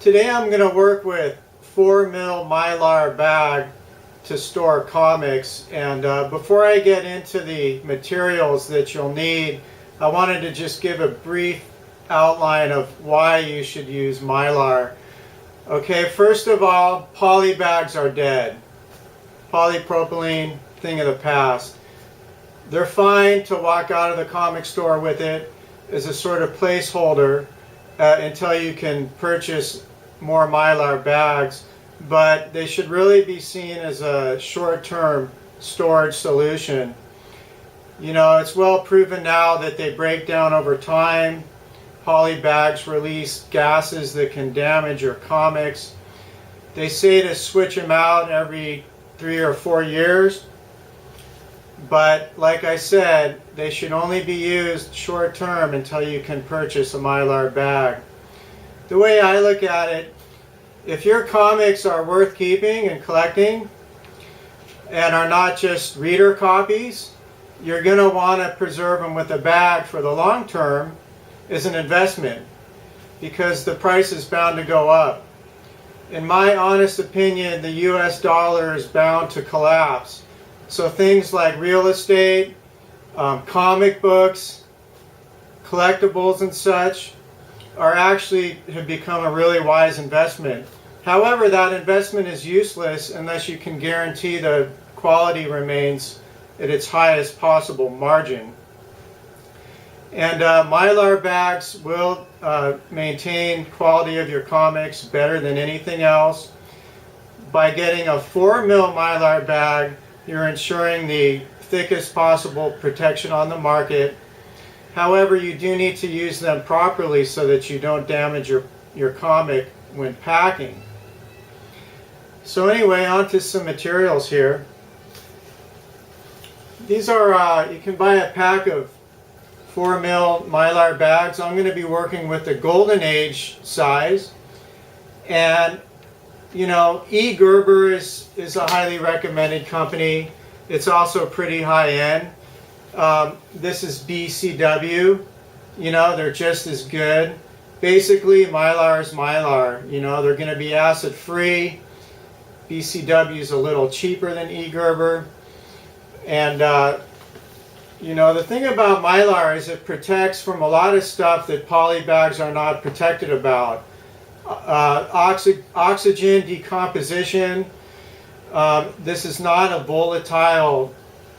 Today I'm going to work with 4mm Mylar bag to store comics, and before I get into the materials that you'll need, I wanted to just give a brief outline of why you should use Mylar. Okay, first of all, polybags are dead. Polypropylene, thing of the past. They're fine to walk out of the comic store with it as a sort of placeholder until you can purchase more Mylar bags, but they should really be seen as a short-term storage solution. You know, it's well proven now that they break down over time. Polybags release gases that can damage your comics. They say to switch them out every 3 or 4 years, but like I said, they should only be used short-term until you can purchase a Mylar bag. The way I look at it, if your comics are worth keeping and collecting and are not just reader copies, you're going to want to preserve them with a bag for the long term as an investment, because the price is bound to go up. In my honest opinion, the US dollar is bound to collapse. So things like real estate, comic books, collectibles and such have become a really wise investment. However, that investment is useless unless you can guarantee the quality remains at its highest possible margin. And Mylar bags will maintain quality of your comics better than anything else. By getting a 4mm Mylar bag, you're ensuring the thickest possible protection on the market. However, you do need to use them properly so that you don't damage your comic when packing. So anyway, on to some materials here. These are, you can buy a pack of 4mm Mylar bags. I'm going to be working with the Golden Age size. And, you know, E. Gerber is a highly recommended company. It's also pretty high-end. This is BCW. You know, they're just as good. Basically, Mylar is Mylar. You know, they're going to be acid-free. BCW is a little cheaper than E. Gerber. And, you know, the thing about Mylar is it protects from a lot of stuff that polybags are not protected about. Oxygen decomposition. This is not a volatile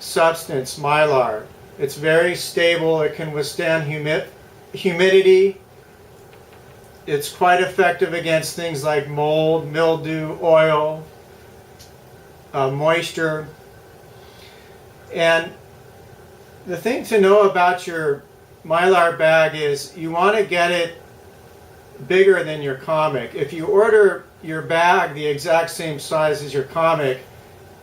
substance, Mylar. It's very stable. It can withstand humidity. It's quite effective against things like mold, mildew, oil, moisture. And the thing to know about your Mylar bag is you want to get it bigger than your comic. If you order your bag the exact same size as your comic,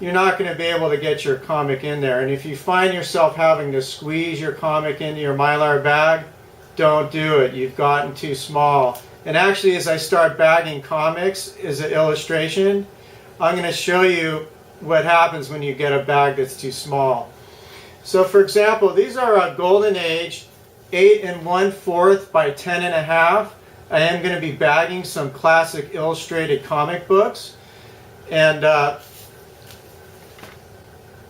you're not going to be able to get your comic in there. And if you find yourself having to squeeze your comic into your Mylar bag, don't do it. You've gotten too small. And actually, as I start bagging comics as an illustration, I'm going to show you what happens when you get a bag that's too small. So for example, these are a Golden Age 8 1/4 by 10.5. I am going to be bagging some classic illustrated comic books. And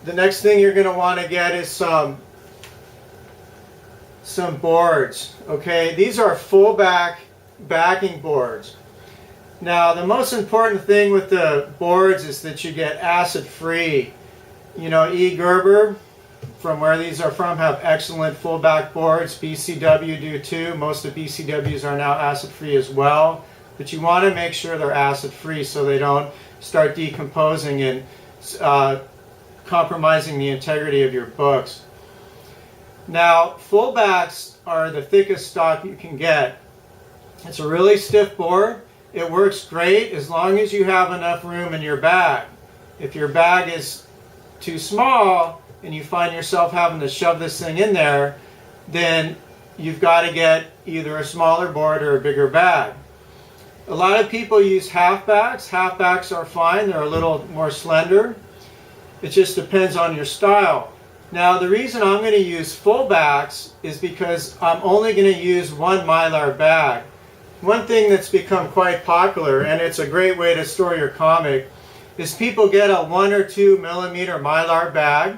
the next thing you're going to want to get is some boards. Okay, these are full back backing boards. Now, the most important thing with the boards is that you get acid-free. You know, E. Gerber, from where these are from, have excellent full back boards. BCW do too. Most of BCWs are now acid-free as well. But you want to make sure they're acid-free so they don't start decomposing and compromising the integrity of your books. Now, full backs are the thickest stock you can get. It's a really stiff board. It works great as long as you have enough room in your bag. If your bag is too small and you find yourself having to shove this thing in there, then you've got to get either a smaller board or a bigger bag. A lot of people use halfbacks. Halfbacks are fine. They're a little more slender. It just depends on your style. Now, the reason I'm going to use full backs is because I'm only going to use one Mylar bag. one thing that's become quite popular, and it's a great way to store your comic, is people get a 1 or 2 millimeter Mylar bag.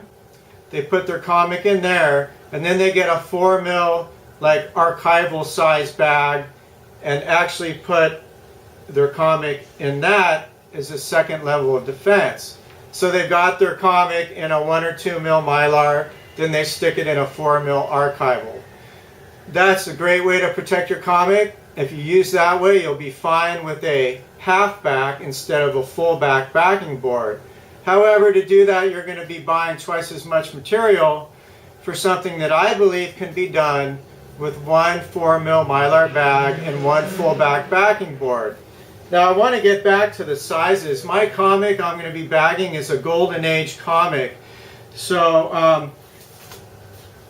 They put their comic in there, and then they get a 4 mil like archival size bag and actually put their comic in that as a second level of defense. So they've got their comic in a 1 or 2 mil Mylar, then they stick it in a 4 mil archival. That's a great way to protect your comic. If you use that way, you'll be fine with a half back instead of a full back backing board. However, to do that, you're going to be buying twice as much material for something that I believe can be done with 1 4 mil Mylar bag and 1 full back backing board. Now I want to get back to the sizes. My comic I'm going to be bagging is a Golden Age comic. So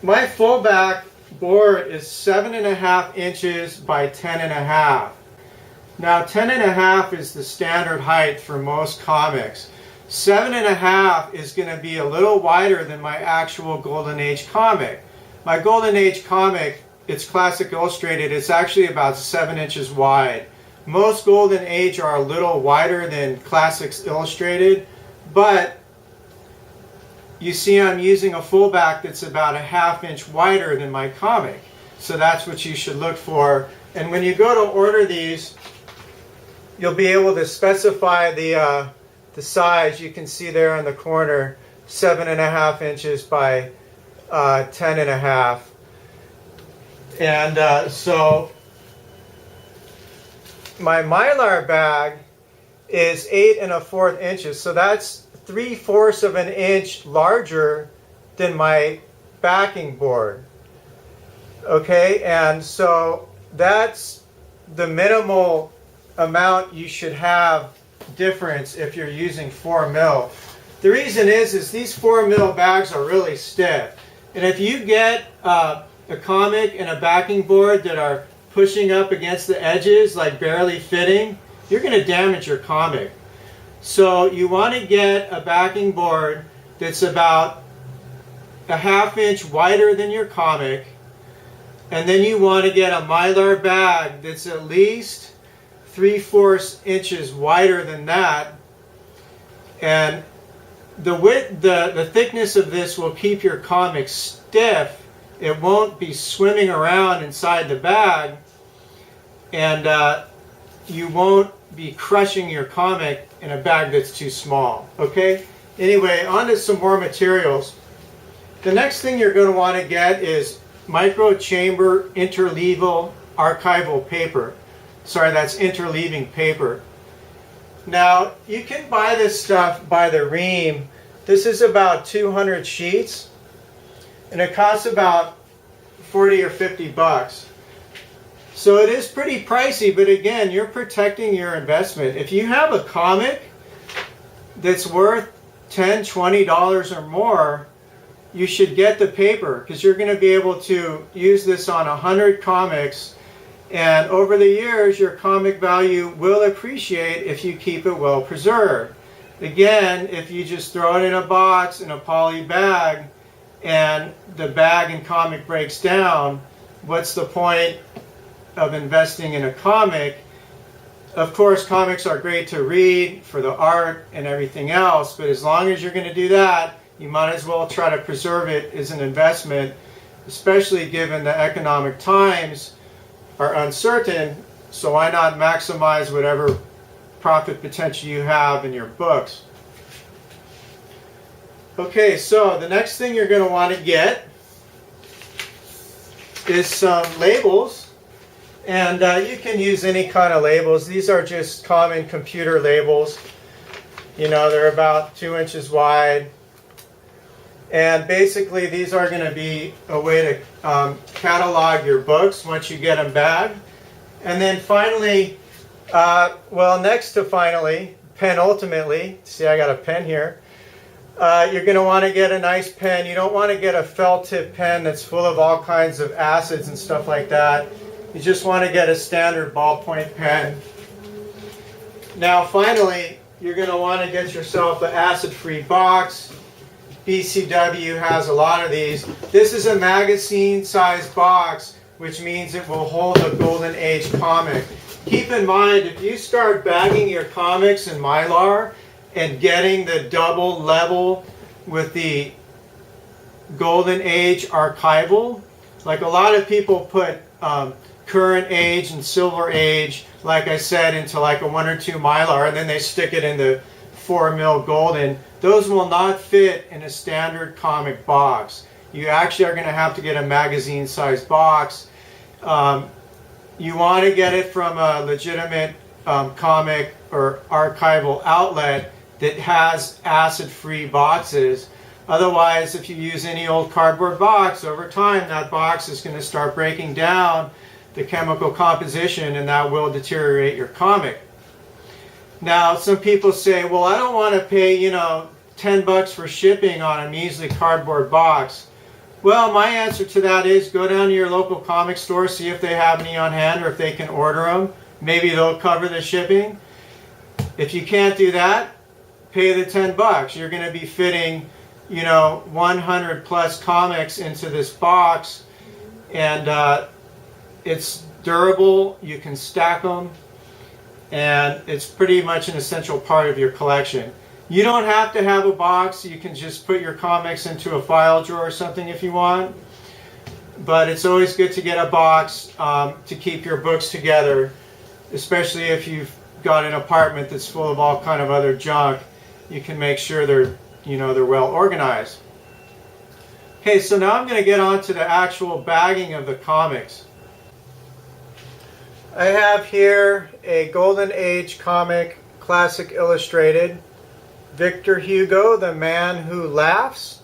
my full back board is 7.5 inches by 10.5. Now 10.5 is the standard height for most comics. 7.5 is going to be a little wider than my actual Golden Age comic. My Golden Age comic, it's Classic Illustrated, it's actually about 7 inches wide. Most Golden Age are a little wider than Classics Illustrated, but you see I'm using a fullback that's about a ½ inch wider than my comic. So that's what you should look for. And when you go to order these, you'll be able to specify the size. You can see there in the corner, 7.5 inches by 10.5. And so my Mylar bag is 8 1/4 inches. So that's 3/4 of an inch larger than my backing board. Okay, and so that's the minimal amount you should have difference if you're using 4 mil. The reason is these 4 mil bags are really stiff. And if you get a comic and a backing board that are pushing up against the edges, like barely fitting, you're going to damage your comic. So you want to get a backing board that's about a ½ inch wider than your comic, and then you want to get a Mylar bag that's at least 3/4 inches wider than that, and the width, the thickness of this will keep your comic stiff. It won't be swimming around inside the bag, and you won't be crushing your comic in a bag that's too small. Okay? Anyway, on to some more materials. The next thing you're going to want to get is micro chamber interleaval archival paper. Sorry, that's interleaving paper. Now, you can buy this stuff by the ream. This is about 200 sheets, and it costs about 40 or 50 bucks. So it is pretty pricey, but again, you're protecting your investment. If you have a comic that's worth $10, $20 or more, you should get the paper, because you're going to be able to use this on 100 comics, and over the years your comic value will appreciate if you keep it well preserved. Again, if you just throw it in a box in a poly bag and the bag and comic breaks down, what's the point of investing in a comic? Of course, comics are great to read for the art and everything else, but as long as you're going to do that, you might as well try to preserve it as an investment, especially given the economic times are uncertain. So why not maximize whatever profit potential you have in your books? Okay, so the next thing you're going to want to get is some labels. And you can use any kind of labels. These are just common computer labels. You know, they're about 2 inches wide. And basically these are going to be a way to catalog your books once you get them bagged. And then finally, well, next to finally, penultimately, see I got a pen here, you're going to want to get a nice pen. You don't want to get a felt tip pen that's full of all kinds of acids and stuff like that. You just want to get a standard ballpoint pen. Now finally, you're going to want to get yourself an acid-free box. BCW has a lot of these. This is a magazine-sized box which means it will hold a golden age comic. Keep in mind, if you start bagging your comics in Mylar and getting the double level with the golden age archival, like a lot of people put current age and silver age, like I said, into like a 1 or 2 Mylar, and then they stick it in the 4mm golden. Those will not fit in a standard comic box. You actually are going to have to get a magazine sized box. You want to get it from a legitimate comic or archival outlet that has acid-free boxes. Otherwise, if you use any old cardboard box, over time that box is going to start breaking down the chemical composition, and that will deteriorate your comic. Now, some people say, well, I don't want to pay, $10 for shipping on a measly cardboard box. Well, my answer to that is go down to your local comic store, see if they have any on hand or if they can order them. Maybe they'll cover the shipping. If you can't do that, pay the $10. You're going to be fitting, 100 plus comics into this box, and it's durable. You can stack them, and it's pretty much an essential part of your collection. You don't have to have a box. You can just put your comics into a file drawer or something if you want. But it's always good to get a box to keep your books together, especially if you've got an apartment that's full of all kind of other junk. You can make sure they're well organized. Okay, so now I'm going to get on to the actual bagging of the comics. I have here a Golden Age comic, classic illustrated. Victor Hugo, The Man Who Laughs.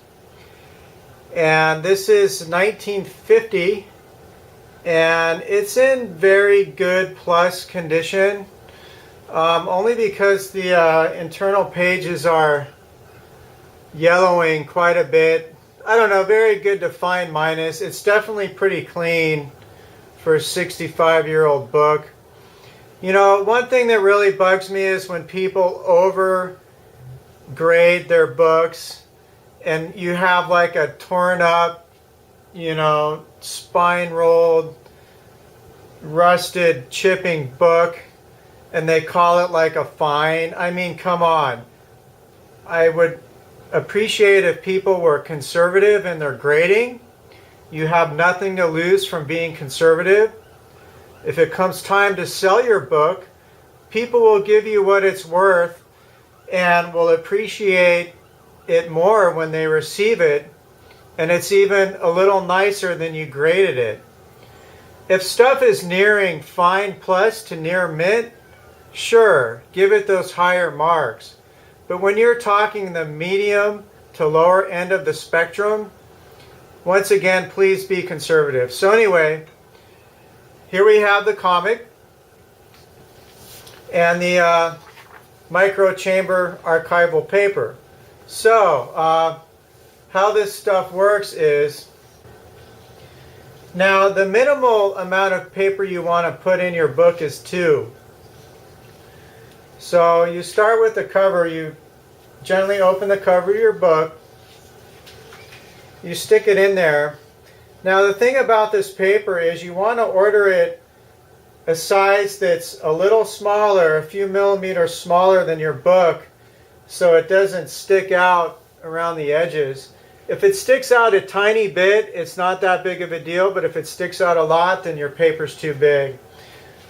And this is 1950, and it's in very good plus condition, only because the internal pages are yellowing quite a bit. I don't know, very good to fine minus. It's definitely pretty clean for a 65-year-old book. One thing that really bugs me is when people overgrade their books and you have like a torn up, spine rolled, rusted, chipping book, and they call it like a fine. I mean, come on. I would appreciate if people were conservative in their grading. You have nothing to lose from being conservative. If it comes time to sell your book, people will give you what it's worth and will appreciate it more when they receive it, and it's even a little nicer than you graded it. If stuff is nearing fine plus to near mint, sure, give it those higher marks. But when you're talking the medium to lower end of the spectrum, once again, please be conservative. So anyway, here we have the comic and the micro chamber archival paper. So how this stuff works is, now the minimal amount of paper you want to put in your book is 2. So you start with the cover. You gently open the cover of your book. You stick it in there. Now the thing about this paper is you want to order it a size that's a little smaller, a few millimeters smaller than your book, so it doesn't stick out around the edges. If it sticks out a tiny bit, it's not that big of a deal, but if it sticks out a lot, then your paper's too big.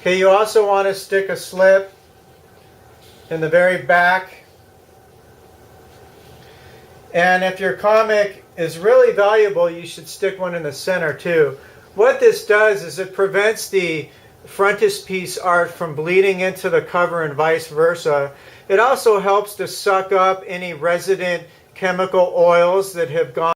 Okay, you also want to stick a slip in the very back. And if your comic is really valuable, you should stick one in the center too. What this does is it prevents the frontispiece art from bleeding into the cover and vice versa. It also helps to suck up any resident chemical oils that have gone